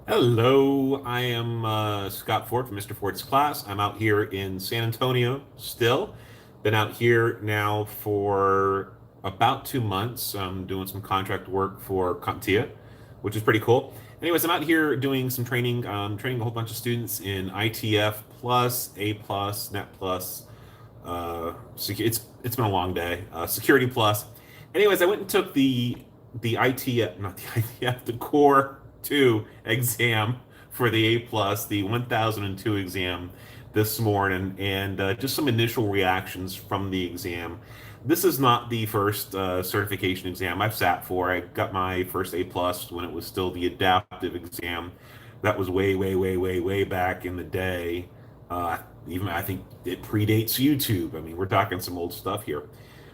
Hello, I am Scott Ford from Mr. Ford's class. I'm out here in San Antonio still. Been out here now for about 2 months. I'm doing some contract work for CompTIA, which is pretty cool. Anyways, I'm out here doing some training, training a whole bunch of students in ITF plus, A plus, Net plus. It's been a long day. Security plus. Anyways, I went and took the IT not the ITF the Core 2 exam for the A plus, the 1002 exam this morning, and just some initial reactions from the exam. This is not the first certification exam I've sat for. I got my first A plus when it was still the adaptive exam. That was way, way, way, way, way back in the day. Even I think it predates YouTube. I mean, we're talking some old stuff here.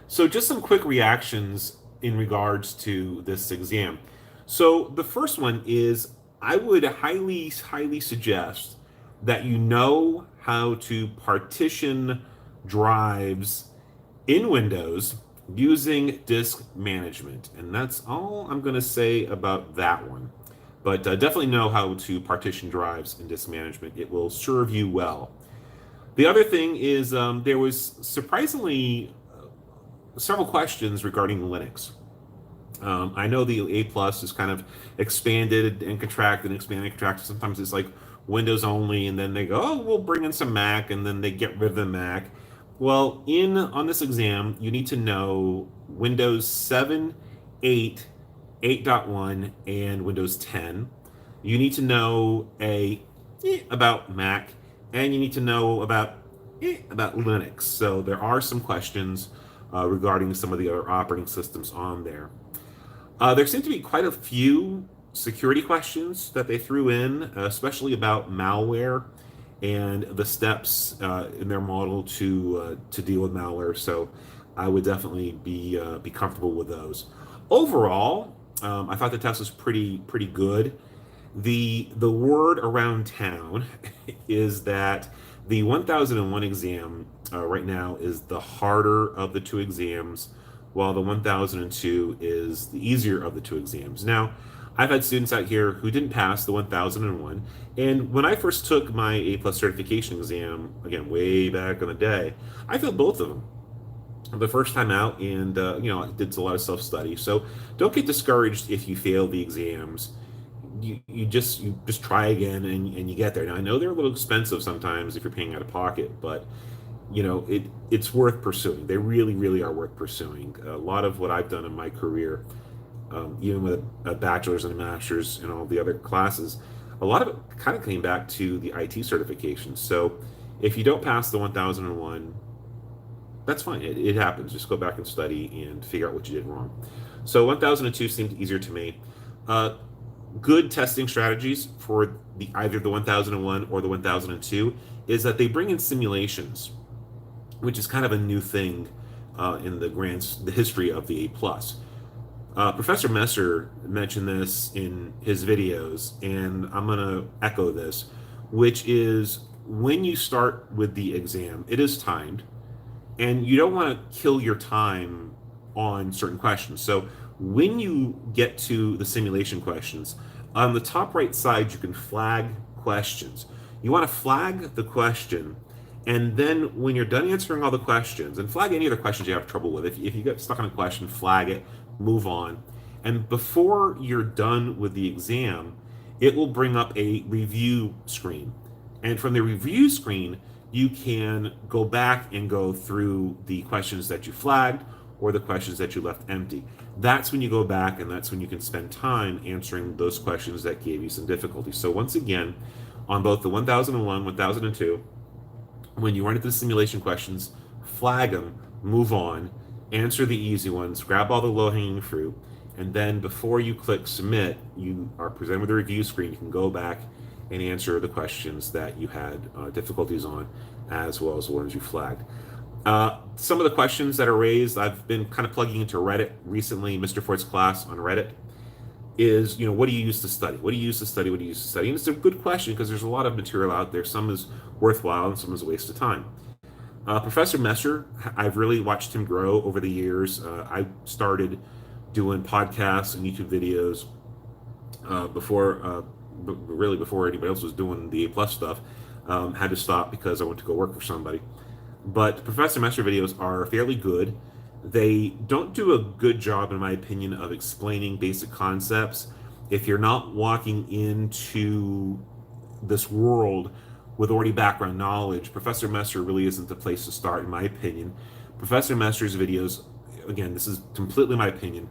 So, just some quick reactions in regards to this exam. So, the first one is I would highly, highly suggest that you know how to partition drives in Windows using disk management. And that's all I'm going to say about that one. But definitely know how to partition drives in disk management. It will serve you well. The other thing is there was surprisingly several questions regarding Linux. I know the A plus is kind of expanded and contracted and expanded and contracted. Sometimes it's like Windows only, and then they go, "Oh, we'll bring in some Mac," and then they get rid of the Mac. Well, in on this exam, you need to know Windows 7, 8, 8.1, and Windows 10. You need to know about Mac, and you need to know about Linux. So there are some questions regarding some of the other operating systems on there. There seem to be quite a few security questions that they threw in, especially about malware and the steps in their model to deal with malware. So I would definitely be comfortable with those. Overall, I thought the test was pretty good. The word around town is that the 1001 exam right now is the harder of the two exams, while the 1002 is the easier of the two exams. Now, I've had students out here who didn't pass the 1001, and when I first took my A plus certification exam, again, way back in the day, I failed both of them the first time out, and I did a lot of self-study. So don't get discouraged if you fail the exams. You just try again, and you get there. Now, I know they're a little expensive sometimes if you're paying out of pocket, but it's worth pursuing. They really, really are worth pursuing. A lot of what I've done in my career, even with a bachelor's and a master's and all the other classes, a lot of it kind of came back to the IT certification. So if you don't pass the 1001, that's fine. It happens. Just go back and study and figure out what you did wrong. So 1002 seemed easier to me. Good testing strategies for either the 1001 or the 1002 is that they bring in simulations, which is kind of a new thing in the history of the A plus. Professor Messer mentioned this in his videos, and I'm going to echo this, which is when you start with the exam, it is timed, and you don't want to kill your time on certain questions. So when you get to the simulation questions, on the top right side, you can flag questions. You want to flag the question, and then when you're done answering all the questions, and flag any other questions you have trouble with. If you get stuck on a question, flag it, move on. And before you're done with the exam, it will bring up a review screen. And from the review screen, you can go back and go through the questions that you flagged or the questions that you left empty. That's when you go back, and that's when you can spend time answering those questions that gave you some difficulty. So once again, on both the 1001, 1002, when you run into the simulation questions, flag them, move on, answer the easy ones, grab all the low-hanging fruit, and then before you click submit, you are presented with a review screen. You can go back and answer the questions that you had difficulties on, as well as the ones you flagged. Some of the questions that are raised, I've been kind of plugging into Reddit recently. Mr. Ford's class on Reddit is, what do you use to study? What do you use to study? What do you use to study? And it's a good question because there's a lot of material out there. Some is worthwhile and some is a waste of time. Professor Messer, I've really watched him grow over the years. I started doing podcasts and YouTube videos before really before anybody else was doing the A plus stuff. Had to stop because I went to go work for somebody. But Professor Messer videos are fairly good. They don't do a good job, in my opinion, of explaining basic concepts. If you're not walking into this world with already background knowledge, Professor Messer really isn't the place to start, in my opinion. Professor Messer's videos, again, this is completely my opinion,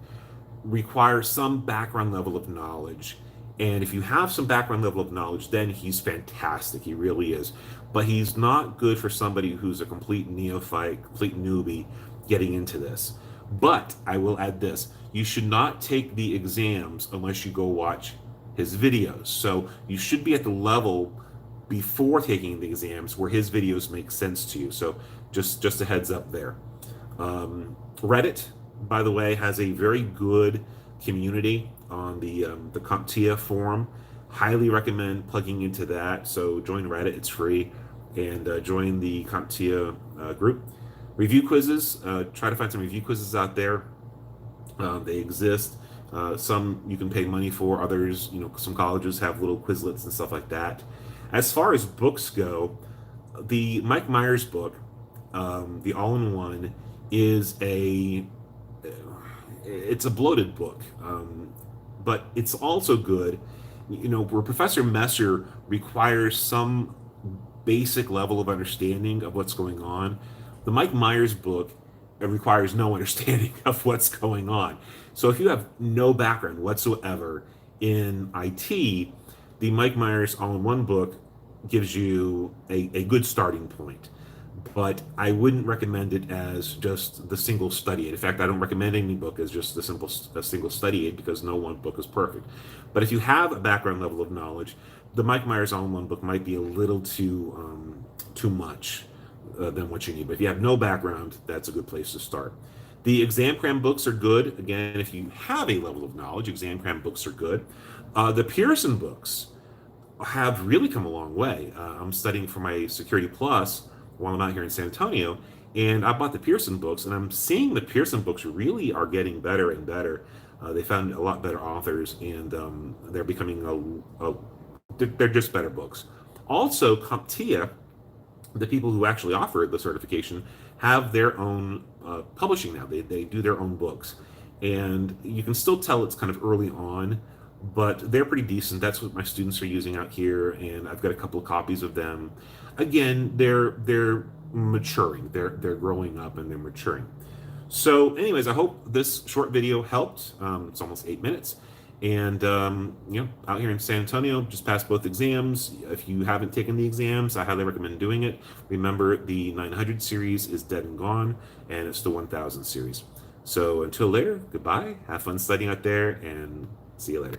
require some background level of knowledge. And if you have some background level of knowledge, then he's fantastic. He really is. But he's not good for somebody who's a complete neophyte, complete newbie getting into this. But I will add this: you should not take the exams unless you go watch his videos. So you should be at the level before taking the exams where his videos make sense to you. So just a heads up there. Reddit, by the way, has a very good community on the CompTIA forum. Highly recommend plugging into that. So join Reddit; it's free, and join the CompTIA group. Review quizzes. Try to find some review quizzes out there. They exist. Some you can pay money for. Others, some colleges have little Quizlets and stuff like that. As far as books go, the Mike Myers book, the All-in-One, is it's a bloated book, but it's also good. Where Professor Messer requires some basic level of understanding of what's going on, the Mike Myers book requires no understanding of what's going on. So if you have no background whatsoever in IT, the Mike Myers All-in-One book gives you a good starting point. But I wouldn't recommend it as just the single study aid. In fact, I don't recommend any book as just a single study aid, because no one book is perfect. But if you have a background level of knowledge, the Mike Myers All-in-One book might be a little too much than what you need. But if you have no background, that's a good place to start. The exam cram books are good. Again, if you have a level of knowledge, exam cram books are good. The Pearson books have really come a long way. I'm studying for my Security Plus while I'm out here in San Antonio, and I bought the Pearson books, and I'm seeing the Pearson books really are getting better and better. They found a lot better authors, and they're becoming they're just better books. Also, CompTIA, the people who actually offer the certification, have their own publishing now. They do their own books, and you can still tell it's kind of early on, but they're pretty decent. That's what my students are using out here, and I've got a couple of copies of them. Again, they're maturing. They're growing up and they're maturing. So, anyways, I hope this short video helped. It's almost 8 minutes. And, out here in San Antonio, just passed both exams. If you haven't taken the exams, I highly recommend doing it. Remember, the 900 series is dead and gone, and it's the 1000 series. So until later, goodbye. Have fun studying out there, and see you later.